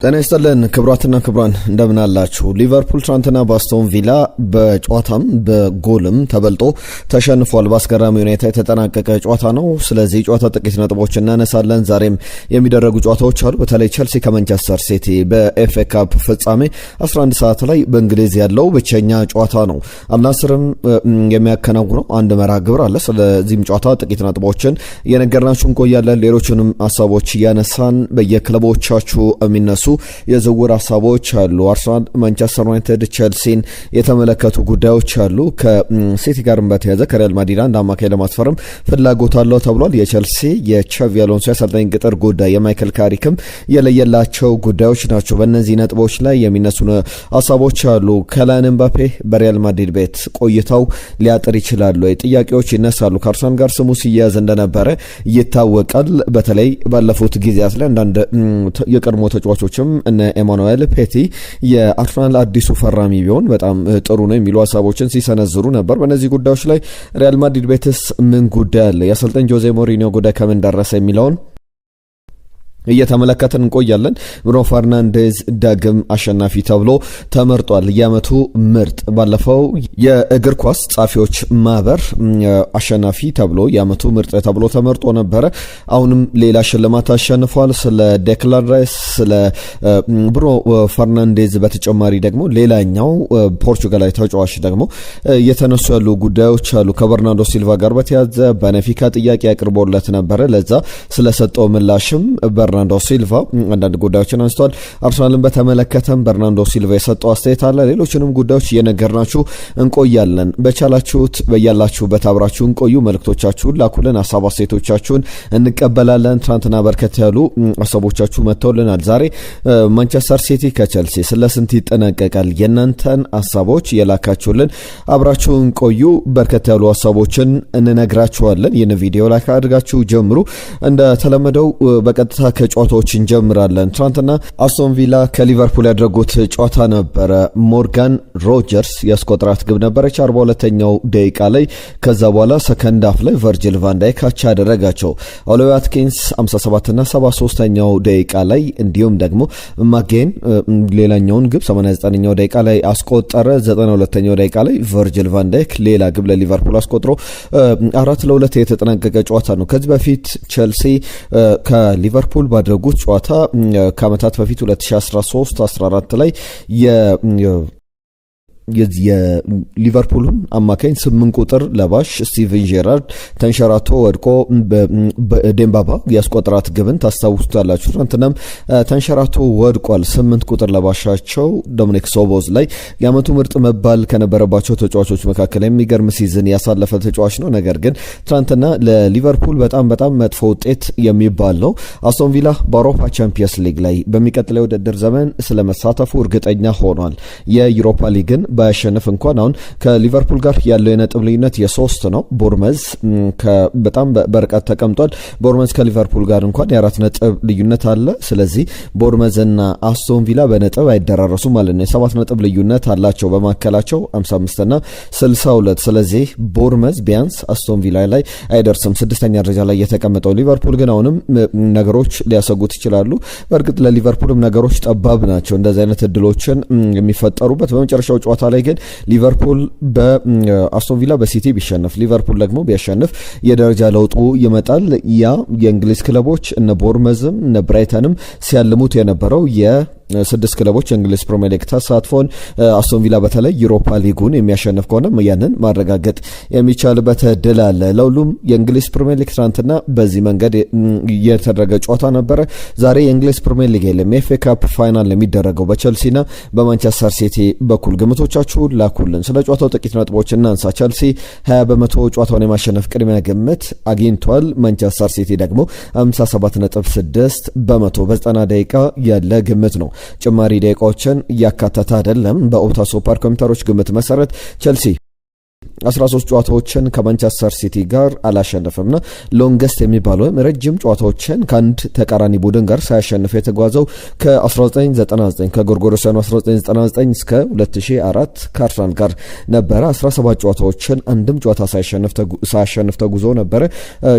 ጤና ይስጥልን ክቡራትና ክቡራን እንደምን አላችሁ። ሊቨርፑል ትናንትና በአስቶን ቪላ በጨዋታም በጎልም ተበልጦ ተሸንፏል። በአስገራሚ ሁኔታ የተጠናቀቀ ጨዋታ ነው። ስለዚህ ጨዋታ ጥቂት ነጥቦች እናነሳለን። ዛሬም የሚደረጉ ጨዋታዎች አሉ። በተለይ ቸልሲ ከማንቸስተር ሲቲ በኤፍኤ ካፕ ፍጻሜ 11 ሰዓት ላይ በእንግሊዝ ያለው ብቸኛ ጨዋታ ነው። አልናስርም የሚያከናውነው አንድ መርሃ ግብር አለ። ስለዚህም ጨዋታ ጥቂት ነጥቦችን እየነገርናችሁ እንቆያለን። ሌሎችንም ሀሳቦች እያነሳን በየክለቦቻችሁ የሚነሱ የዝውውር ሀሳቦች አሉ። አርሰናል፣ ማንቸስተር ዩናይትድ፣ ቸልሲን የተመለከቱ ጉዳዮች አሉ። ከሲቲ ጋርም በተያያዘ ከሪያል ማድሪድ አንድ አማካይ ለማስፈረም ፍላጎት አለው ተብሏል። የቸልሲ የቻቪ አሎንሶ የአሰልጣኝ ቅጥር ጉዳይ የማይክል ካሪክም የለየላቸው ጉዳዮች ናቸው። በእነዚህ ነጥቦች ላይ የሚነሱ ሀሳቦች አሉ። ከላን ምባፔ በሪያል ማድሪድ ቤት ቆይታው ሊያጥር ይችላሉ? ጥያቄዎች ይነሳሉ። ከአርሰናል ጋር ስሙ ሲያያዝ እንደነበረ ይታወቃል። በተለይ ባለፉት ጊዜያት ላይ አንዳንድ የቀድሞ ተጫዋቾች እነ ኤማኑኤል ፔቲ የአርሰናል አዲሱ ፈራሚ ቢሆን በጣም ጥሩ ነው የሚሉ ሀሳቦችን ሲሰነዝሩ ነበር። በእነዚህ ጉዳዮች ላይ ሪያል ማድሪድ ቤትስ ምን ጉዳይ አለ? የአሰልጣኝ ጆዜ ሞሪኒዮ ጉዳይ ከምን ደረሰ የሚለውን እየተመለከትን እንቆያለን። ብሩኖ ፈርናንዴዝ ዳግም አሸናፊ ተብሎ ተመርጧል። የዓመቱ ምርጥ ባለፈው የእግር ኳስ ጻፊዎች ማህበር አሸናፊ ተብሎ የዓመቱ ምርጥ ተብሎ ተመርጦ ነበረ። አሁንም ሌላ ሽልማት አሸንፏል። ስለ ዴክላን ራይስ ስለ ብሩኖ ፈርናንዴዝ በተጨማሪ ደግሞ ሌላኛው ፖርቹጋላዊ ተጫዋች ደግሞ እየተነሱ ያሉ ጉዳዮች አሉ። ከበርናርዶ ሲልቫ ጋር በተያያዘ በነፊካ ጥያቄ አቅርቦለት ነበረ። ለዛ ስለሰጠው ምላሽም በርናርዶ ሲልቫ አንዳንድ ጉዳዮችን አንስቷል። አርሰናልን በተመለከተም በርናርዶ ሲልቫ የሰጠው አስተያየት አለ። ሌሎችንም ጉዳዮች እየነገርናችሁ እንቆያለን። በቻላችሁት በያላችሁበት አብራችሁን ቆዩ። መልእክቶቻችሁን ላኩልን። ሀሳብ አስተያየቶቻችሁን እንቀበላለን። ትናንትና በርከት ያሉ ሀሳቦቻችሁ መጥተውልናል። ዛሬ ማንቸስተር ሲቲ ከቸልሲ ስለ ስንት ይጠናቀቃል? የእናንተን ሀሳቦች የላካችሁልን አብራችሁን ቆዩ። በርከት ያሉ ሀሳቦችን እንነግራችኋለን። ይህን ቪዲዮ ላይክ አድርጋችሁ ጀምሩ። እንደተለመደው በቀጥታ ከጨዋታዎች እንጀምራለን። ትናንትና አስቶን ቪላ ከሊቨርፑል ያደረጉት ጨዋታ ነበረ። ሞርጋን ሮጀርስ ያስቆጠራት ግብ ነበረች 42ኛው ደቂቃ ላይ። ከዛ በኋላ ሰከንድ ሃፍ ላይ ቨርጂል ቫን ዳይክ አቻ ያደረጋቸው። ኦሊ ዋትኪንስ 57ና 73ኛው ደቂቃ ላይ እንዲሁም ደግሞ ማጌን ሌላኛውን ግብ 89ኛው ደቂቃ ላይ አስቆጠረ። 92ኛው ደቂቃ ላይ ቨርጂል ቫን ዳይክ ሌላ ግብ ለሊቨርፑል አስቆጥሮ 4-2 የተጠናቀቀ ጨዋታ ነው። ከዚህ በፊት ቸልሲ ከሊቨርፑል ባደረጉት ጨዋታ ከዓመታት በፊት 2013-14 ላይ የሊቨርፑልን አማካኝ 8 ቁጥር ለባሽ ስቲቨን ጄራርድ ተንሸራቶ ወድቆ በዴምባባ ያስቆጠራት ግብን ታስታውሱታላችሁ። ትናንትናም ተንሸራቶ ወድቋል 8 ቁጥር ለባሻቸው ዶሚኒክ ሶቦዝ ላይ። የዓመቱ ምርጥ መባል ከነበረባቸው ተጫዋቾች መካከል የሚገርም ሲዝን ያሳለፈ ተጫዋች ነው። ነገር ግን ትናንትና ለሊቨርፑል በጣም መጥፎ ውጤት የሚባል ነው። አስቶን ቪላ በአውሮፓ ቻምፒየንስ ሊግ ላይ በሚቀጥለው የውድድር ዘመን ስለመሳተፉ እርግጠኛ ሆኗል። የዩሮፓ ሊግን ባያሸንፍ እንኳን አሁን ከሊቨርፑል ጋር ያለው የነጥብ ልዩነት የ3 ነው። ቦርመዝ በጣም በርቀት ተቀምጧል። ቦርመዝ ከሊቨርፑል ጋር እንኳን የ4 ነጥብ ልዩነት አለ። ስለዚህ ቦርመዝና አስቶን ቪላ በነጥብ አይደራረሱ ማለት ነው። የ7 ነጥብ ልዩነት አላቸው በማከላቸው 55ና 62። ስለዚህ ቦርመዝ ቢያንስ አስቶን ቪላ ላይ አይደርስም። 6ኛ ደረጃ ላይ የተቀመጠው ሊቨርፑል ግን አሁንም ነገሮች ሊያሰጉት ይችላሉ። በእርግጥ ለሊቨርፑልም ነገሮች ጠባብ ናቸው እንደዚህ አይነት እድሎችን የሚፈጠሩበት። በመጨረሻው ጨዋታ ላይ ግን ሊቨርፑል በአስቶን ቪላ በሲቲ ቢሸነፍ ሊቨርፑል ደግሞ ቢያሸንፍ የደረጃ ለውጡ ይመጣል። ያ የእንግሊዝ ክለቦች እነ ቦርመዝም እነ ብራይተንም ሲያልሙት የነበረው የ6 ክለቦች የእንግሊዝ ፕሪሚየር ሊግ ተሳትፎን አስቶን ቪላ በተለይ ዩሮፓ ሊጉን የሚያሸንፍ ከሆነ ያንን ማረጋገጥ የሚቻልበት እድል አለ። ለሁሉም የእንግሊዝ ፕሪሚየር ሊግ ትናንትና በዚህ መንገድ የተደረገ ጨዋታ ነበረ። ዛሬ የእንግሊዝ ፕሪሚየር ሊግ የለም። የኤፍኤ ካፕ ፋይናል የሚደረገው በቸልሲና በማንቸስተር ሲቲ በኩል። ግምቶቻችሁን ላኩልን። ስለ ጨዋታው ጥቂት ነጥቦች እናንሳ። ቸልሲ 20% ጨዋታውን የማሸነፍ ቅድሚያ ግምት አግኝቷል። ማንቸስተር ሲቲ ደግሞ 57.6% በ90 ደቂቃ ያለ ግምት ነው። ጭማሪ ደቂቃዎችን እያካተተ አይደለም። በኦፕታ ሱፐር ኮምፒውተሮች ግምት መሰረት ቸልሲ 13 ጨዋታዎችን ከማንቸስተር ሲቲ ጋር አላሸነፈምና ሎንገስት የሚባለው ረጅም ጨዋታዎችን ከአንድ ተቃራኒ ቡድን ጋር ሳያሸንፍ የተጓዘው ከ1999 ከጎርጎሮሳውያኑ 1999 እስከ 2004 ከአርሰናል ጋር ነበረ። 17 ጨዋታዎችን አንድም ጨዋታ ሳያሸንፍ ተጉዞ ነበረ።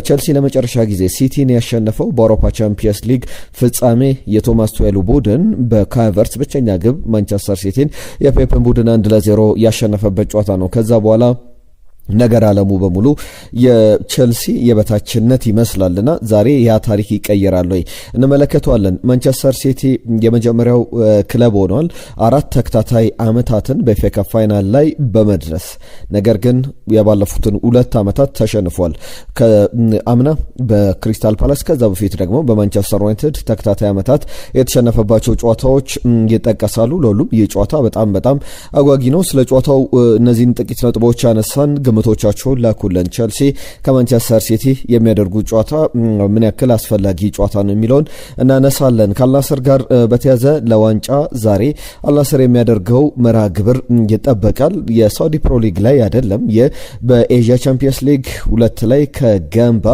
ቸልሲ ለመጨረሻ ጊዜ ሲቲን ያሸነፈው በአውሮፓ ቻምፒየንስ ሊግ ፍጻሜ የቶማስ ቱዌሉ ቡድን በካቨርትስ ብቸኛ ግብ ማንቸስተር ሲቲን የፔፕን ቡድን 1-0 ያሸነፈበት ጨዋታ ነው። ከዛ በኋላ ነገር አለሙ በሙሉ የቸልሲ የበታችነት ይመስላልና ዛሬ ያ ታሪክ ይቀየራል ወይ እንመለከተዋለን። ማንቸስተር ሲቲ የመጀመሪያው ክለብ ሆኗል 4 ተከታታይ አመታትን በኤፍኤ ካፕ ፋይናል ላይ በመድረስ ነገር ግን የባለፉትን 2 አመታት ተሸንፏል። ከአምና በክሪስታል ፓላስ ከዛ በፊት ደግሞ በማንቸስተር ዩናይትድ ተከታታይ አመታት የተሸነፈባቸው ጨዋታዎች ይጠቀሳሉ። ለሁሉም ይህ ጨዋታ በጣም አጓጊ ነው። ስለ ጨዋታው እነዚህን ጥቂት ነጥቦች አነሳን። ግምቶቻቸውን ላኩልን። ቸልሲ ከማንቸስተር ሲቲ የሚያደርጉት ጨዋታ ምን ያክል አስፈላጊ ጨዋታ ነው የሚለውን እናነሳለን። ከአልናስር ጋር በተያዘ ለዋንጫ ዛሬ አልናስር የሚያደርገው መርሃ ግብር ይጠበቃል። የሳውዲ ፕሮ ሊግ ላይ አይደለም፣ በኤዥያ ቻምፒየንስ ሊግ 2 ላይ ከጋምባ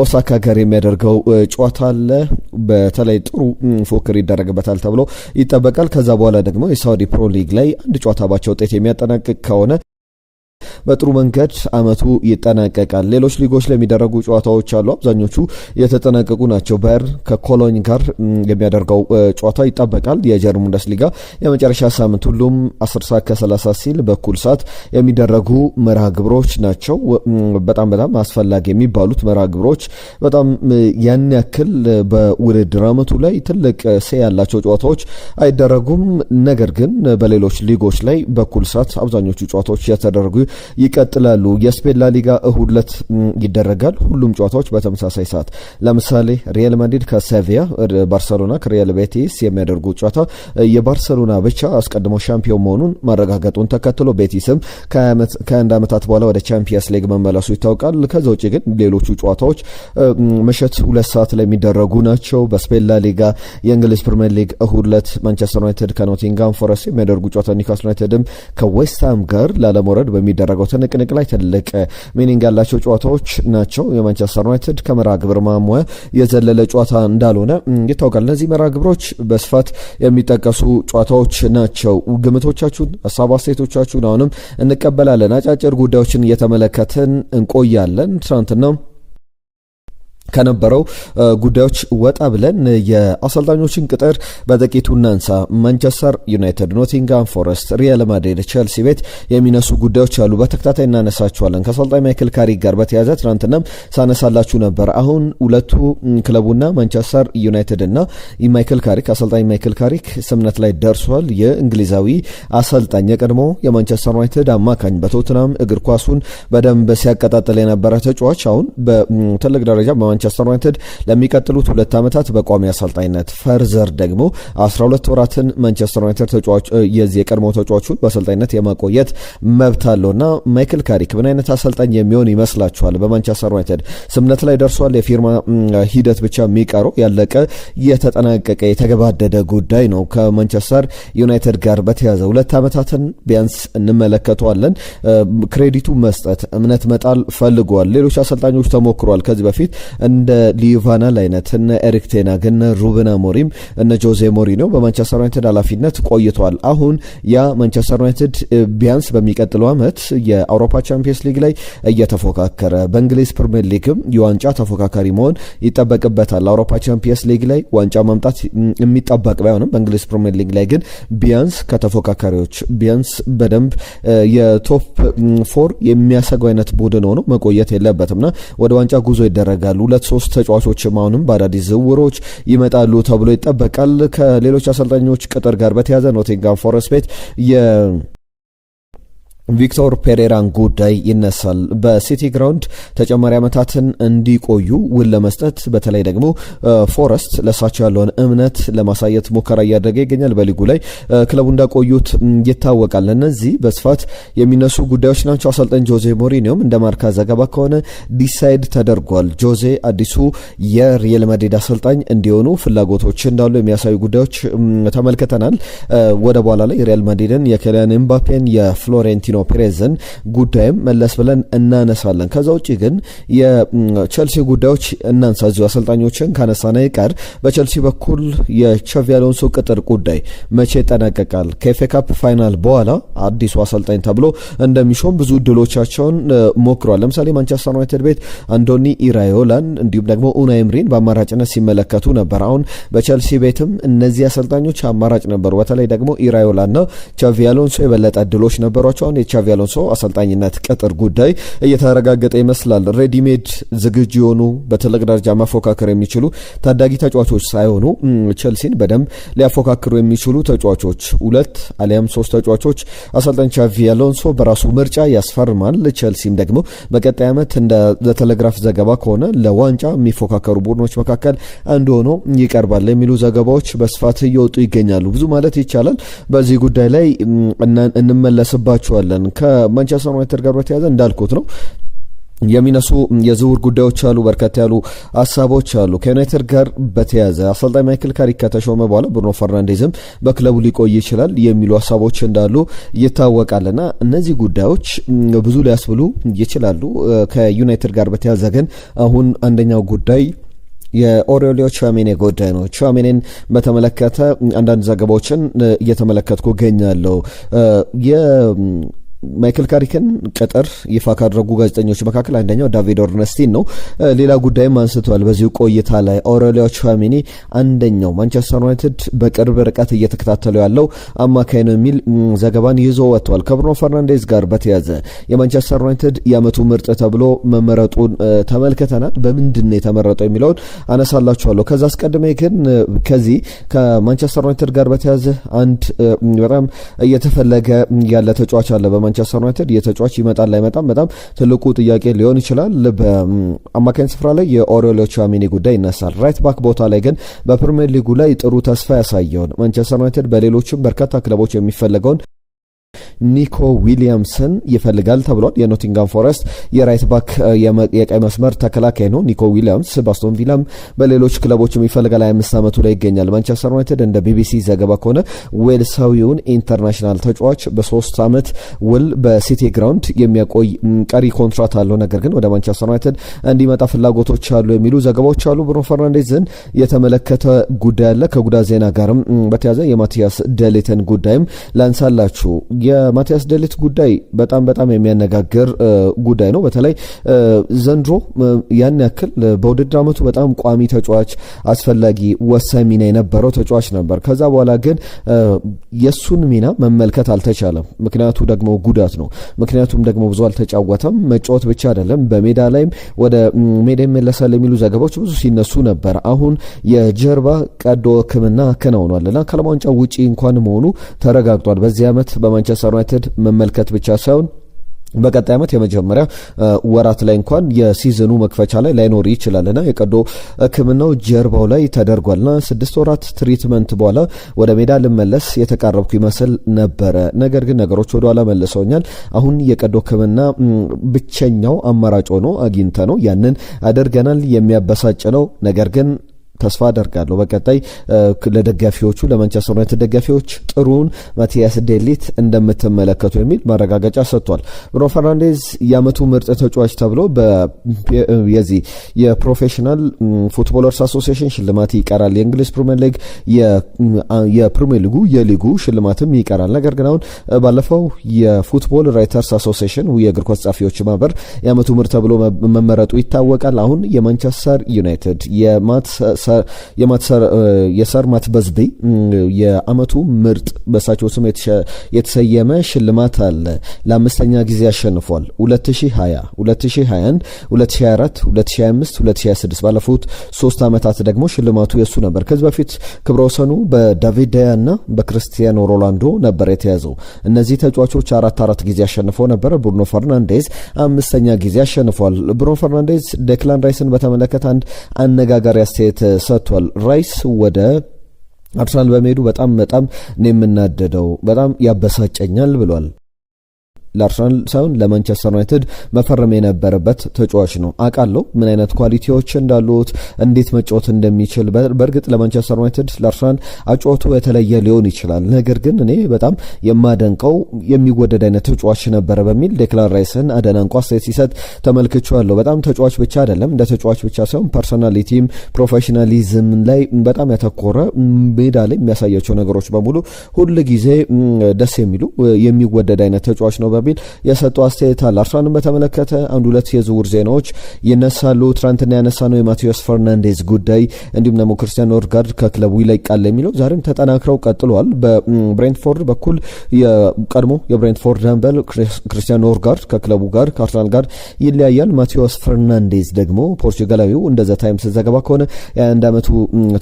ኦሳካ ጋር የሚያደርገው ጨዋታ አለ። በተለይ ጥሩ ፉክክር ይደረግበታል ተብሎ ይጠበቃል። ከዛ በኋላ ደግሞ የሳውዲ ፕሮ ሊግ ላይ አንድ ጨዋታ ባቻ ውጤት የሚያጠናቅቅ ከሆነ በጥሩ መንገድ አመቱ ይጠናቀቃል። ሌሎች ሊጎች ላይ የሚደረጉ ጨዋታዎች አሉ። አብዛኞቹ የተጠናቀቁ ናቸው። ባየር ከኮሎኝ ጋር የሚያደርገው ጨዋታ ይጠበቃል። የጀርመን ቡንደስሊጋ የመጨረሻ ሳምንት ሁሉም 10:30 ሲል በኩል ሰዓት የሚደረጉ መርሃ ግብሮች ናቸው። በጣም አስፈላጊ የሚባሉት መርሃ ግብሮች በጣም ያን ያክል በውድድር አመቱ ላይ ትልቅ ሴ ያላቸው ጨዋታዎች አይደረጉም። ነገር ግን በሌሎች ሊጎች ላይ በኩል ሰዓት አብዛኞቹ ጨዋታዎች የተደረጉ ይቀጥላሉ። የስፔን ላሊጋ እሁድ ዕለት ይደረጋል። ሁሉም ጨዋታዎች በተመሳሳይ ሰዓት። ለምሳሌ ሪያል ማድሪድ ከሴቪያ፣ ባርሰሎና ከሪያል ቤቲስ የሚያደርጉት ጨዋታ የባርሰሎና ብቻ አስቀድሞ ሻምፒዮን መሆኑን ማረጋገጡን ተከትሎ ቤቲስም ከአንድ ዓመታት በኋላ ወደ ቻምፒየንስ ሊግ መመለሱ ይታወቃል። ከዛ ውጭ ግን ሌሎቹ ጨዋታዎች ምሽት 2 ሰዓት ላይ የሚደረጉ ናቸው። በስፔን ላሊጋ የእንግሊዝ ፕሪሚየር ሊግ እሁድ ዕለት ማንቸስተር ዩናይትድ ከኖቲንጋም ፎረስት የሚያደርጉ ጨዋታ፣ ኒውካስል ዩናይትድም ከዌስትሃም ጋር ላለመውረድ በሚደረገው ትንቅንቅ ላይ ትልቅ ሚኒንግ ያላቸው ጨዋታዎች ናቸው። የማንቸስተር ዩናይትድ ከመርሃ ግብር ማሟያ የዘለለ ጨዋታ እንዳልሆነ ይታወቃል። እነዚህ መርሃ ግብሮች በስፋት የሚጠቀሱ ጨዋታዎች ናቸው። ግምቶቻችሁን፣ ሀሳብ አስተያየቶቻችሁን አሁንም እንቀበላለን። አጫጭር ጉዳዮችን እየተመለከትን እንቆያለን። ትናንትና ከነበረው ጉዳዮች ወጣ ብለን የአሰልጣኞችን ቅጥር በጥቂቱ እናንሳ። ማንቸስተር ዩናይትድ፣ ኖቲንጋም ፎረስት፣ ሪያል ማድሪድ፣ ቸልሲ ቤት የሚነሱ ጉዳዮች አሉ። በተከታታይ እናነሳቸዋለን። ከአሰልጣኝ ማይክል ካሪክ ጋር በተያያዘ ትናንትናም ሳነሳላችሁ ነበር። አሁን ሁለቱ ክለቡና ማንቸስተር ዩናይትድ እና ማይክል ካሪክ አሰልጣኝ ማይክል ካሪክ ስምነት ላይ ደርሷል። የእንግሊዛዊ አሰልጣኝ የቀድሞ የማንቸስተር ዩናይትድ አማካኝ በቶትናም እግር ኳሱን በደንብ ሲያቀጣጥል የነበረ ተጫዋች አሁን በትልቅ ደረጃ ማንቸስተር ዩናይትድ ለሚቀጥሉት 2 ዓመታት በቋሚ አሰልጣኝነት ፈርዘር ደግሞ 12 ወራትን ማንቸስተር ዩናይትድ ተጫዋች የዚህ የቀድሞ ተጫዋቹን በአሰልጣኝነት የማቆየት መብት አለውና ማይክል ካሪክ ምን አይነት አሰልጣኝ የሚሆን ይመስላችኋል? በማንቸስተር ዩናይትድ ስምነት ላይ ደርሷል። የፊርማ ሂደት ብቻ የሚቀረው ያለቀ የተጠናቀቀ የተገባደደ ጉዳይ ነው። ከማንቸስተር ዩናይትድ ጋር በተያዘ 2 ዓመታትን ቢያንስ እንመለከተዋለን። ክሬዲቱ መስጠት እምነት መጣል ፈልጓል። ሌሎች አሰልጣኞች ተሞክሯል ከዚህ በፊት እንደ ሊቫናል አይነት እነ ኤሪክ ቴን ሃግ እነ ሩበን አሞሪም እነ ጆዜ ሞሪኒዮ በማንቸስተር ዩናይትድ ኃላፊነት ቆይቷል። አሁን ያ ማንቸስተር ዩናይትድ ቢያንስ በሚቀጥለው ዓመት የአውሮፓ ቻምፒየንስ ሊግ ላይ እየተፎካከረ በእንግሊዝ ፕሪሚየር ሊግም የዋንጫ ተፎካካሪ መሆን ይጠበቅበታል። አውሮፓ ቻምፒየንስ ሊግ ላይ ዋንጫ ማምጣት የሚጠበቅ ባይሆንም በእንግሊዝ ፕሪሚየር ሊግ ላይ ግን ቢያንስ ከተፎካካሪዎች ቢያንስ በደንብ የቶፕ 4 የሚያሰገው አይነት ቡድን ሆኖ መቆየት የለበትምና ወደ ዋንጫ ጉዞ ይደረጋሉ። 2-3 ተጫዋቾችም አሁንም በአዳዲስ ዝውውሮች ይመጣሉ ተብሎ ይጠበቃል። ከሌሎች አሰልጣኞች ቅጥር ጋር በተያዘ ኖቲንጋም ፎረስት ቤት ቪክቶር ፔሬራን ጉዳይ ይነሳል። በሲቲ ግራውንድ ተጨማሪ ዓመታትን እንዲቆዩ ውል ለመስጠት በተለይ ደግሞ ፎረስት ለሳቸው ያለውን እምነት ለማሳየት ሙከራ እያደረገ ይገኛል። በሊጉ ላይ ክለቡ እንዳቆዩት ይታወቃል። እነዚህ በስፋት የሚነሱ ጉዳዮች ናቸው። አሰልጣኝ ጆዜ ሞሪኒዮም እንደ ማርካ ዘገባ ከሆነ ዲሳይድ ተደርጓል። ጆዜ አዲሱ የሪያል ማድሪድ አሰልጣኝ እንዲሆኑ ፍላጎቶች እንዳሉ የሚያሳዩ ጉዳዮች ተመልክተናል። ወደ በኋላ ላይ ሪያል ማድሪድን የኬሊያን ኤምባፔን የፍሎሬንቲኖ ፍሎሬንቲኖ ፔሬዝን ጉዳይም መለስ ብለን እናነሳለን። ከዛ ውጪ ግን የቸልሲ ጉዳዮች እናንሳ። እዚሁ አሰልጣኞችን ካነሳነ ይቀር በቸልሲ በኩል የቻቪ አሎንሶ ቅጥር ጉዳይ መቼ ይጠናቀቃል? ከኤፍኤ ካፕ ፋይናል በኋላ አዲሱ አሰልጣኝ ተብሎ እንደሚሾም ብዙ እድሎቻቸውን ሞክሯል። ለምሳሌ ማንቸስተር ዩናይትድ ቤት አንዶኒ ኢራዮላን እንዲሁም ደግሞ ኡናይ ኤምሪን በአማራጭነት ሲመለከቱ ነበር። አሁን በቸልሲ ቤትም እነዚህ አሰልጣኞች አማራጭ ነበሩ። በተለይ ደግሞ ኢራዮላና ቻቪ አሎንሶ የበለጠ እድሎች ነበሯቸው። አሁን የቻቪ አሎንሶ አሰልጣኝነት ቅጥር ጉዳይ እየተረጋገጠ ይመስላል። ሬዲሜድ ዝግጁ የሆኑ በትልቅ ደረጃ መፎካከር የሚችሉ ታዳጊ ተጫዋቾች ሳይሆኑ ቸልሲን በደንብ ሊያፎካክሩ የሚችሉ ተጫዋቾች 2 አሊያም 3 ተጫዋቾች አሰልጣኝ ቻቪ አሎንሶ በራሱ ምርጫ ያስፈርማል። ቸልሲም ደግሞ በቀጣይ ዓመት እንደ ቴሌግራፍ ዘገባ ከሆነ ለዋንጫ የሚፎካከሩ ቡድኖች መካከል አንዱ ሆኖ ይቀርባል የሚሉ ዘገባዎች በስፋት እየወጡ ይገኛሉ። ብዙ ማለት ይቻላል። በዚህ ጉዳይ ላይ እንመለስባቸዋለን። ከማንቸስተር ዩናይትድ ጋር በተያያዘ እንዳልኩት ነው የሚነሱ የዝውውር ጉዳዮች አሉ። በርከት ያሉ ሀሳቦች አሉ። ከዩናይትድ ጋር በተያያዘ አሰልጣኝ ማይክል ካሪክ ከተሾመ በኋላ ብሩኖ ፈርናንዴዝም በክለቡ ሊቆይ ይችላል የሚሉ ሀሳቦች እንዳሉ ይታወቃልና እነዚህ ጉዳዮች ብዙ ሊያስብሉ ይችላሉ። ከዩናይትድ ጋር በተያያዘ ግን አሁን አንደኛው ጉዳይ የኦሬሊዮ ቹዋሜኒ ጉዳይ ነው። ቹዋሜኒን በተመለከተ አንዳንድ ዘገባዎችን እየተመለከትኩ እገኛለሁ። ማይክል ካሪክን ቅጥር ይፋ ካደረጉ ጋዜጠኞች መካከል አንደኛው ዳቪድ ኦርነስቲን ነው። ሌላ ጉዳይም አንስተዋል በዚሁ ቆይታ ላይ ኦሬሊዮ ቹዋሜኒ አንደኛው ማንቸስተር ዩናይትድ በቅርብ ርቀት እየተከታተሉ ያለው አማካይ ነው የሚል ዘገባን ይዞ ወጥቷል። ከብሩኖ ፈርናንዴዝ ጋር በተያዘ የማንቸስተር ዩናይትድ የዓመቱ ምርጥ ተብሎ መመረጡን ተመልክተናል። በምንድን ነው የተመረጠው የሚለውን አነሳላችኋለሁ። ከዛ አስቀድሜ ግን ከዚህ ከማንቸስተር ዩናይትድ ጋር በተያዘ አንድ በጣም እየተፈለገ ያለ ተጫዋች አለ ማንቸስተር ዩናይትድ የተጫዋች ይመጣል አይመጣም በጣም ትልቁ ጥያቄ ሊሆን ይችላል። በአማካኝ ስፍራ ላይ የኦሬሊዮ ቹዋሜኒ ጉዳይ ይነሳል። ራይት ባክ ቦታ ላይ ግን በፕሪሚየር ሊጉ ላይ ጥሩ ተስፋ ያሳየውን ማንቸስተር ዩናይትድ በሌሎችም በርካታ ክለቦች የሚፈለገውን ኒኮ ዊሊያምስን ይፈልጋል ተብሏል። የኖቲንጋም ፎረስት የራይት ባክ የቀይ መስመር ተከላካይ ነው ኒኮ ዊሊያምስ። በአስቶን ቪላም በሌሎች ክለቦች የሚፈልጋል 25 ዓመቱ ላይ ይገኛል። ማንቸስተር ዩናይትድ እንደ ቢቢሲ ዘገባ ከሆነ ዌልሳዊውን ኢንተርናሽናል ተጫዋች በ3 ዓመት ውል በሲቲ ግራውንድ የሚያቆይ ቀሪ ኮንትራት አለው። ነገር ግን ወደ ማንቸስተር ዩናይትድ እንዲመጣ ፍላጎቶች አሉ የሚሉ ዘገባዎች አሉ። ብሩኖ ፈርናንዴዝን የተመለከተ ጉዳይ አለ። ከጉዳት ዜና ጋርም በተያያዘ የማቲያስ ደሊትን ጉዳይም ላንሳላችሁ። የማቲያስ ደሊት ጉዳይ በጣም የሚያነጋግር ጉዳይ ነው። በተለይ ዘንድሮ ያን ያክል በውድድር ዓመቱ በጣም ቋሚ ተጫዋች አስፈላጊ ወሳኝ ሚና የነበረው ተጫዋች ነበር። ከዛ በኋላ ግን የሱን ሚና መመልከት አልተቻለም። ምክንያቱ ደግሞ ጉዳት ነው። ምክንያቱም ደግሞ ብዙ አልተጫወተም። መጫወት ብቻ አይደለም በሜዳ ላይም ወደ ሜዳ ይመለሳል የሚሉ ዘገባዎች ብዙ ሲነሱ ነበር። አሁን የጀርባ ቀዶ ሕክምና አከናውኗልና ከዓለም ዋንጫ ውጪ እንኳን መሆኑ ተረጋግጧል። በዚህ ዓመት በማንቸስተር ዩናይትድ መመልከት ብቻ ሳይሆን በቀጣይ ዓመት የመጀመሪያ ወራት ላይ እንኳን የሲዝኑ መክፈቻ ላይ ላይኖር ይችላልና የቀዶ ሕክምናው ጀርባው ላይ ተደርጓልና 6 ወራት ትሪትመንት በኋላ ወደ ሜዳ ልመለስ የተቃረብኩ ይመስል ነበረ። ነገር ግን ነገሮች ወደ ኋላ መልሰውኛል። አሁን የቀዶ ሕክምና ብቸኛው አማራጭ ሆኖ አግኝተ ነው ያንን አድርገናል። የሚያበሳጭ ነው። ነገር ግን ተስፋ አደርጋለሁ በቀጣይ ለደጋፊዎቹ ለማንቸስተር ዩናይትድ ደጋፊዎች ጥሩን ማቲያስ ዴሊት እንደምትመለከቱ የሚል ማረጋገጫ ሰጥቷል። ብሩኖ ፈርናንዴዝ የዓመቱ ምርጥ ተጫዋች ተብሎ የዚህ የፕሮፌሽናል ፉትቦለርስ አሶሲዬሽን ሽልማት ይቀራል። የእንግሊዝ ፕሪሚየር ሊግ የፕሪሚየር ሊጉ የሊጉ ሽልማትም ይቀራል። ነገር ግን አሁን ባለፈው የፉትቦል ራይተርስ አሶሲዬሽን የእግር ኳስ ጸሐፊዎች ማህበር የዓመቱ ምርጥ ተብሎ መመረጡ ይታወቃል። አሁን የማንቸስተር ዩናይትድ የሰር ማት በዝቤ የዓመቱ ምርጥ በሳቸው ስም የተሰየመ ሽልማት አለ። ለ5ኛ ጊዜ አሸንፏል። 2020፣ 2021፣ 2024፣ 2025፣ 2026 ባለፉት 3 ዓመታት ደግሞ ሽልማቱ የሱ ነበር። ከዚህ በፊት ክብረ ወሰኑ በዳቪድ ዳያ እና በክርስቲያኖ ሮናልዶ ነበር የተያዘው። እነዚህ ተጫዋቾች 4 ጊዜ አሸንፈው ነበር። ብሩኖ ፈርናንዴዝ 5ኛ ጊዜ አሸንፏል። ብሩኖ ፈርናንዴዝ ዴክላን ራይስን በተመለከተ አንድ አነጋጋሪ አስተያየት ሰጥቷል። ራይስ ወደ አርሰናል በመሄዱ በጣም ነው የምናደደው፣ በጣም ያበሳጨኛል ብሏል። ለአርሰናል ሳይሆን ለማንቸስተር ዩናይትድ መፈረም የነበረበት ተጫዋች ነው። አውቃለሁ ምን አይነት ኳሊቲዎች እንዳሉት፣ እንዴት መጫወት እንደሚችል። በእርግጥ ለማንቸስተር ዩናይትድ ለአርሰናል አጫወቱ የተለየ ሊሆን ይችላል። ነገር ግን እኔ በጣም የማደንቀው የሚወደድ አይነት ተጫዋች ነበረ በሚል ዴክላን ራይስን አደናንቆ አስተያየት ሲሰጥ ተመልክቼዋለሁ። በጣም ተጫዋች ብቻ አይደለም፣ እንደ ተጫዋች ብቻ ሳይሆን ፐርሶናሊቲም ፕሮፌሽናሊዝም ላይ በጣም ያተኮረ፣ ሜዳ ላይ የሚያሳያቸው ነገሮች በሙሉ ሁል ጊዜ ደስ የሚሉ የሚወደድ አይነት ተጫዋች ነው በሚል የሰጠው አስተያየት አለ። አርሰናልን በተመለከተ አንድ ሁለት የዝውውር ዜናዎች ይነሳሉ። ትናንትና ያነሳ ነው የማቴዎስ ፈርናንዴዝ ጉዳይ፣ እንዲሁም ደግሞ ክርስቲያን ኖርጋርድ ከክለቡ ይለቃል የሚለው ዛሬም ተጠናክረው ቀጥሏል። በብሬንትፎርድ በኩል የቀድሞ የብሬንትፎርድ አምበል ክርስቲያን ኖርጋርድ ከክለቡ ጋር ከአርሰናል ጋር ይለያያል። ማቴዎስ ፈርናንዴዝ ደግሞ ፖርቹጋላዊው እንደ ዘ ታይምስ ዘገባ ከሆነ የ21 ዓመቱ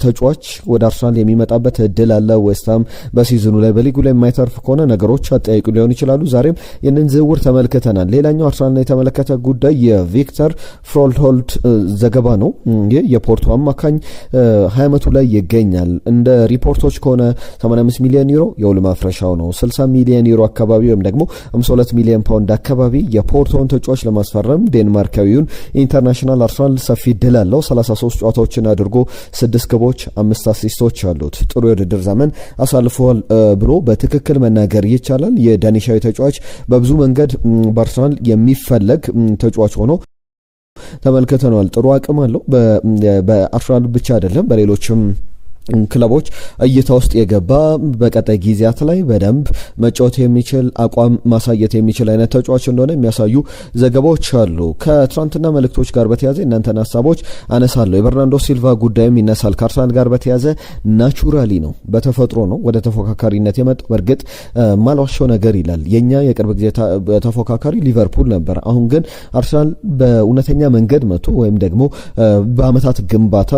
ተጫዋች ወደ አርሰናል የሚመጣበት እድል አለ። ዌስትሃም በሲዝኑ ላይ በሊጉ ላይ የማይተርፍ ከሆነ ነገሮች አጠያቂ ሊሆኑ ይችላሉ። ዛሬም ይህንን ዝውውር ተመልክተናል። ሌላኛው አርሰናል የተመለከተ ጉዳይ የቪክተር ፍሮልሆልድ ዘገባ ነው። ይህ የፖርቶ አማካኝ 20 ዓመቱ ላይ ይገኛል። እንደ ሪፖርቶች ከሆነ 85 ሚሊዮን ዩሮ የውል ማፍረሻው ነው። 60 ሚሊዮን ዩሮ አካባቢ ወይም ደግሞ 52 ሚሊዮን ፓውንድ አካባቢ የፖርቶን ተጫዋች ለማስፈረም ዴንማርካዊውን ኢንተርናሽናል አርሰናል ሰፊ ድል አለው። 33 ጨዋታዎችን አድርጎ 6 ግቦች 5 አሲስቶች አሉት። ጥሩ የውድድር ዘመን አሳልፈዋል ብሎ በትክክል መናገር ይቻላል። የዳኒሻዊ ተጫዋች በብዙ መንገድ በአርሰናል የሚፈለግ ተጫዋች ሆኖ ተመልክተነዋል። ጥሩ አቅም አለው። በአርሰናል ብቻ አይደለም በሌሎችም ክለቦች እይታ ውስጥ የገባ በቀጣይ ጊዜያት ላይ በደንብ መጫወት የሚችል አቋም ማሳየት የሚችል አይነት ተጫዋች እንደሆነ የሚያሳዩ ዘገባዎች አሉ። ከትናንትና መልእክቶች ጋር በተያዘ እናንተን ሀሳቦች አነሳለሁ። የበርናንዶ ሲልቫ ጉዳይም ይነሳል። ከአርሰናል ጋር በተያዘ ናቹራሊ ነው፣ በተፈጥሮ ነው ወደ ተፎካካሪነት የመጣው። በእርግጥ ማልዋሻው ነገር ይላል የኛ የቅርብ ጊዜ ተፎካካሪ ሊቨርፑል ነበር። አሁን ግን አርሰናል በእውነተኛ መንገድ መጥቶ ወይም ደግሞ በአመታት ግንባታ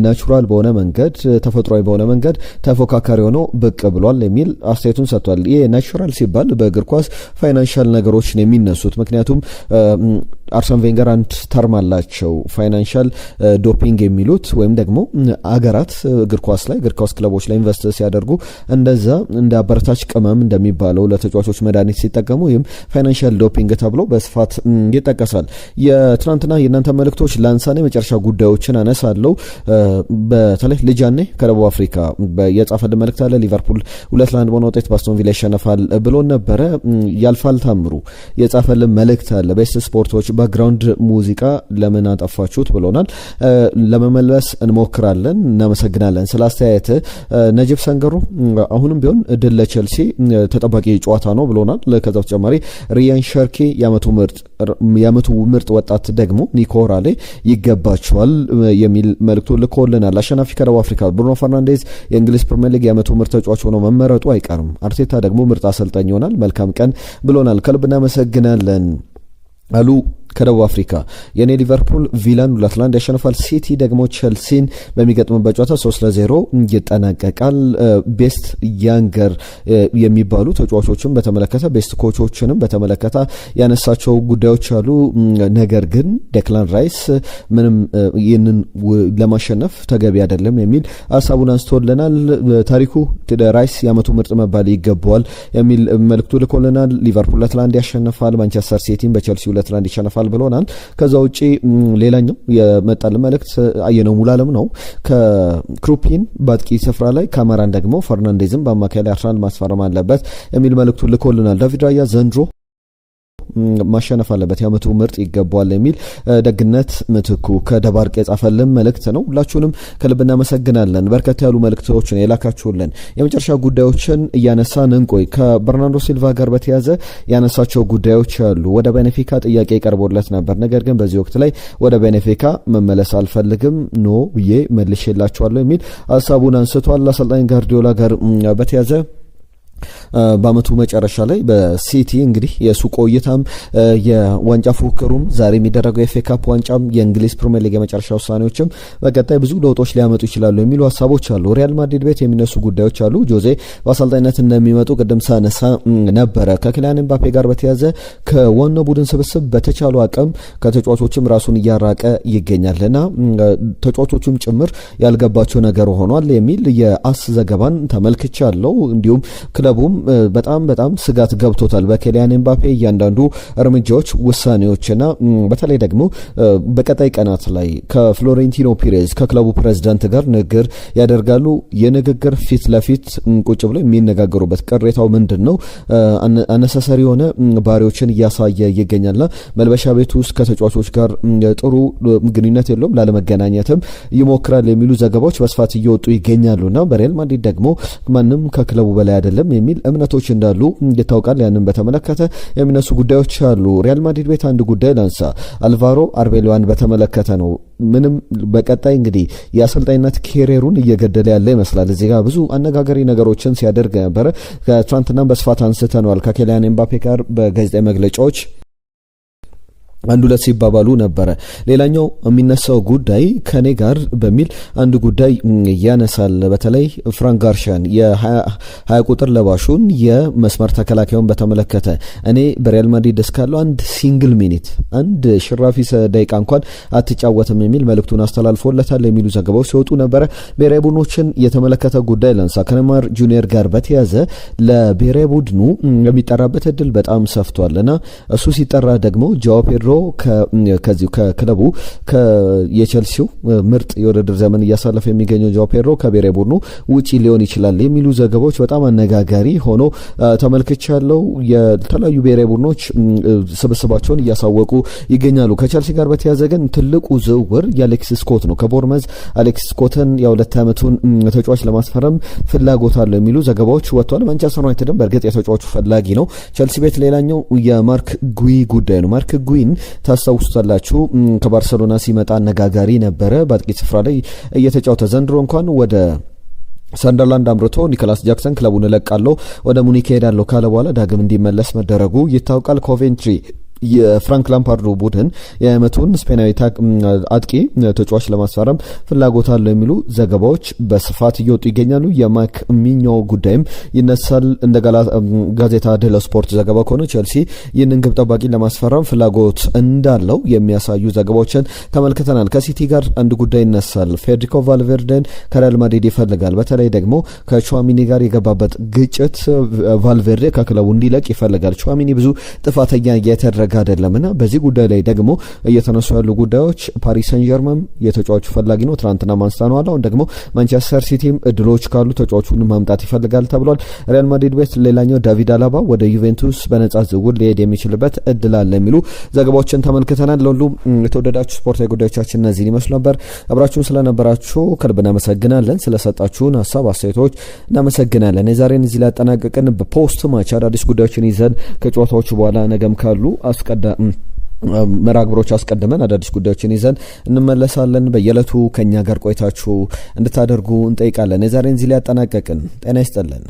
ናቹራል በሆነ መንገድ ተፈጥሯዊ በሆነ መንገድ ተፎካካሪ ሆኖ ብቅ ብሏል የሚል አስተያየቱን ሰጥቷል። ይሄ ናቹራል ሲባል በእግር ኳስ ፋይናንሻል ነገሮች ነው የሚነሱት። ምክንያቱም አርሰን ቬንገር አንድ ተርም አላቸው፣ ፋይናንሻል ዶፒንግ የሚሉት ወይም ደግሞ አገራት እግር ኳስ ክለቦች ላይ ኢንቨስት ሲያደርጉ እንደዛ እንደ አበረታች ቅመም እንደሚባለው ለተጫዋቾች መድኃኒት ሲጠቀሙ ይህም ፋይናንሻል ዶፒንግ ተብሎ በስፋት ይጠቀሳል። የትናንትና የእናንተ መልእክቶች ላንሳኔ መጨረሻ ጉዳዮችን አነሳለሁ። በተለይ ልጃኔ ከደቡብ አፍሪካ የጻፈልን መልእክት አለ። ሊቨርፑል 2-1 በሆነ ውጤት በአስቶን ቪላ ይሸነፋል ብሎን ነበረ። ያልፋል ታምሩ የጻፈልን መልእክት አለ። ቤስት ስፖርቶች ባክግራውንድ ሙዚቃ ለምን አጠፋችሁት ብሎናል። ለመመለስ እንሞክራለን። እናመሰግናለን ስለ አስተያየት። ነጅብ ሰንገሩ አሁንም ቢሆን ድል ለቼልሲ ተጠባቂ ጨዋታ ነው ብሎናል። ከዛ በተጨማሪ ሪያን ሸርኪ የዓመቱ ምርጥ ወጣት ደግሞ ኒኮ ራሌ ይገባቸዋል የሚል መልእክቱ ልኮልናል። አሸናፊ ከደቡብ አፍሪካ ብሩኖ ፈርናንዴዝ የእንግሊዝ ፕሪሚየር ሊግ የዓመቱ ምርጥ ተጫዋች ሆኖ መመረጡ አይቀርም። አርቴታ ደግሞ ምርጥ አሰልጣኝ ይሆናል። መልካም ቀን ብሎናል። ከልብ እናመሰግናለን አሉ ከደቡብ አፍሪካ። የኔ ሊቨርፑል ቪላን 2-1 ያሸንፋል። ሲቲ ደግሞ ቸልሲን በሚገጥምበት ጨዋታ 3-0 ይጠናቀቃል። ቤስት ያንገር የሚባሉ ተጫዋቾችን በተመለከተ ቤስት ኮቾችንም በተመለከተ ያነሳቸው ጉዳዮች አሉ። ነገር ግን ዴክላን ራይስ ምንም ይህንን ለማሸነፍ ተገቢ አይደለም የሚል ሀሳቡን አንስቶልናል። ታሪኩ ራይስ የዓመቱ ምርጥ መባል ይገባዋል የሚል መልእክቱ ልኮልናል። ሊቨርፑል 2-1 ያሸንፋል። ማንቸስተር ሲቲን በቸልሲ 2-1 ይሸነፋል ብሎናል። ከዛ ውጪ ሌላኛው የመጣልን መልእክት አየነው ሙሉዓለም ነው። ከክሩፒን በአጥቂ ስፍራ ላይ ካማራን ደግሞ ፈርናንዴዝም በአማካይ ላይ አርሰናል ማስፈረም አለበት የሚል መልእክቱ ልኮልናል። ዳቪድ ራያ ዘንድሮ ማሸነፍ አለበት የዓመቱ ምርጥ ይገባዋል የሚል ደግነት ምትኩ ከደባርቅ የጻፈልን መልእክት ነው። ሁላችሁንም ከልብ እናመሰግናለን። በርከት ያሉ መልእክቶችን የላካችሁልን የመጨረሻ ጉዳዮችን እያነሳን እንቆይ። ከበርናንዶ ሲልቫ ጋር በተያዘ ያነሳቸው ጉዳዮች አሉ። ወደ ቤኔፊካ ጥያቄ ቀርቦለት ነበር። ነገር ግን በዚህ ወቅት ላይ ወደ ቤኔፊካ መመለስ አልፈልግም ኖ ብዬ መልሼላችኋለሁ የሚል ሀሳቡን አንስቷል። አሰልጣኝ ጋርዲዮላ ጋር በተያዘ በአመቱ መጨረሻ ላይ በሲቲ እንግዲህ የሱ ቆይታም የዋንጫ ፉክክሩም ዛሬ የሚደረገው የኤፍኤ ካፕ ዋንጫም የእንግሊዝ ፕሪሚየር ሊግ የመጨረሻ ውሳኔዎችም በቀጣይ ብዙ ለውጦች ሊያመጡ ይችላሉ የሚሉ ሀሳቦች አሉ። ሪያል ማድሪድ ቤት የሚነሱ ጉዳዮች አሉ። ጆዜ በአሰልጣኝነት እንደሚመጡ ቅድም ሳነሳ ነበረ። ከኪሊያን ኤምባፔ ጋር በተያዘ ከዋናው ቡድን ስብስብ በተቻሉ አቅም ከተጫዋቾችም ራሱን እያራቀ ይገኛልና ተጫዋቾቹም ጭምር ያልገባቸው ነገር ሆኗል የሚል የአስ ዘገባን ተመልክቻለሁ። እንዲሁም ክለቡም በጣም ስጋት ገብቶታል በኬሊያን ኤምባፔ እያንዳንዱ እርምጃዎች፣ ውሳኔዎችና በተለይ ደግሞ በቀጣይ ቀናት ላይ ከፍሎሬንቲኖ ፔሬዝ ከክለቡ ፕሬዝዳንት ጋር ንግግር ያደርጋሉ። የንግግር ፊት ለፊት ቁጭ ብለው የሚነጋገሩበት ቅሬታው ምንድነው? አነሳሳሪ የሆነ ባህሪዎችን እያሳየ ይገኛልና መልበሻ ቤት ውስጥ ከተጫዋቾች ጋር ጥሩ ግንኙነት የለውም፣ ላለመገናኘትም ይሞክራል የሚሉ ዘገባዎች በስፋት እየወጡ ይገኛሉና በሪያል ማድሪድ ደግሞ ማንም ከክለቡ በላይ አይደለም የሚል እምነቶች እንዳሉ ይታወቃል። ያንን በተመለከተ የሚነሱ ጉዳዮች አሉ። ሪያል ማድሪድ ቤት አንድ ጉዳይ ላንሳ። አልቫሮ አርቤሎዋን በተመለከተ ነው። ምንም በቀጣይ እንግዲህ የአሰልጣኝነት ኬሪየሩን እየገደለ ያለ ይመስላል። እዚህ ጋር ብዙ አነጋጋሪ ነገሮችን ሲያደርግ ነበረ። ከትናንትናም በስፋት አንስተነዋል። ከኬሊያን ኤምባፔ ጋር በጋዜጣዊ መግለጫዎች አንድ ሁለት ሲባባሉ ነበረ። ሌላኛው የሚነሳው ጉዳይ ከኔ ጋር በሚል አንድ ጉዳይ ያነሳል። በተለይ ፍራንክ ጋርሻን የ20 ቁጥር ለባሹን የመስመር ተከላካዩን በተመለከተ እኔ በሪያል ማድሪድ እስካለው አንድ ሲንግል ሚኒት አንድ ሽራፊ ደቂቃ እንኳን አትጫወትም የሚል መልእክቱን አስተላልፎለታል የሚሉ ዘገባዎች ሲወጡ ነበረ። ብሔራዊ ቡድኖችን የተመለከተ ጉዳይ ላንሳ። ከኔይማር ጁኒየር ጋር በተያዘ ለብሔራዊ ቡድኑ የሚጠራበት እድል በጣም ሰፍቷልና እሱ ሲጠራ ደግሞ ጃዋ ፔድሮ ከዚሁ ከክለቡ የቼልሲው ምርጥ የውድድር ዘመን እያሳለፈ የሚገኘው ጃዋ ፔድሮ ከብሔራዊ ቡድኑ ውጪ ሊሆን ይችላል የሚሉ ዘገባዎች በጣም አነጋጋሪ ሆኖ ተመልክቻለሁ። የተለያዩ ብሔራዊ ቡድኖች ስብስባቸውን እያሳወቁ ይገኛሉ። ከቼልሲ ጋር በተያዘ ግን ትልቁ ዝውውር የአሌክሲስ ስኮት ነው። ከቦርመዝ አሌክሲስ ስኮትን የ2 ዓመቱን ተጫዋች ለማስፈረም ፍላጎት አለው የሚሉ ዘገባዎች ወጥተዋል። ማንቸስተር ዩናይትድም በእርግጥ የተጫዋቹ ፈላጊ ነው። ቼልሲ ቤት ሌላኛው የማርክ ጉይ ጉዳይ ነው። ማርክ ጉይን ታስታውሱታላችሁ። ከባርሰሎና ሲመጣ አነጋጋሪ ነበረ። በአጥቂ ስፍራ ላይ እየተጫወተ ዘንድሮ እንኳን ወደ ሰንደርላንድ አምርቶ ኒኮላስ ጃክሰን ክለቡን እለቃለሁ ወደ ሙኒክ ሄዳለሁ ካለ በኋላ ዳግም እንዲመለስ መደረጉ ይታወቃል። ኮቬንትሪ የፍራንክ ላምፓርዶ ቡድን የዓመቱን ስፔናዊ አጥቂ ተጫዋች ለማስፈረም ፍላጎት አለው የሚሉ ዘገባዎች በስፋት እየወጡ ይገኛሉ። የማይክ ሚኞ ጉዳይም ይነሳል። እንደ ጋዜጣ ዴሎ ስፖርት ዘገባ ከሆነ ቼልሲ ይህንን ግብ ጠባቂ ለማስፈረም ፍላጎት እንዳለው የሚያሳዩ ዘገባዎችን ተመልክተናል። ከሲቲ ጋር አንድ ጉዳይ ይነሳል። ፌዴሪኮ ቫልቬርዴን ከሪያል ማድሪድ ይፈልጋል። በተለይ ደግሞ ከቹዋሚኒ ጋር የገባበት ግጭት ቫልቬርዴ ከክለቡ እንዲለቅ ይፈልጋል። ቹዋሚኒ ብዙ ጥፋተኛ እየተደረገ አይደለምና በዚህ ጉዳይ ላይ ደግሞ እየተነሱ ያሉ ጉዳዮች ፓሪስ ሰን ዠርመን የተጫዋቹ ፈላጊ ነው፣ ትናንትና ማንስታን አሁን ደግሞ ማንቸስተር ሲቲም እድሎች ካሉ ተጫዋቹን ማምጣት ይፈልጋል ተብሏል። ሪያል ማድሪድ ቤት ሌላኛው ዳቪድ አላባ ወደ ዩቬንቱስ በነጻ ዝውውር ሊሄድ የሚችልበት እድል አለ የሚሉ ዘገባዎችን ተመልክተናል። ለሁሉም የተወደዳችሁ ስፖርታዊ ጉዳዮቻችን እነዚህ ይመስሉ ነበር። አብራችሁን ስለነበራችሁ ከልብ እናመሰግናለን። ስለሰጣችሁን ሀሳብ አስተያየቶች እናመሰግናለን። የዛሬን እዚህ ላይ አጠናቀቅን። በፖስት ማች አዳዲስ ጉዳዮችን ይዘን ከጨዋታዎቹ በኋላ ነገም ካሉ መራግብሮች አስቀድመን አዳዲስ ጉዳዮችን ይዘን እንመለሳለን። በየዕለቱ ከኛ ጋር ቆይታችሁ እንድታደርጉ እንጠይቃለን። የዛሬን እዚህ ላይ አጠናቀቅን። ጤና ይስጥልን።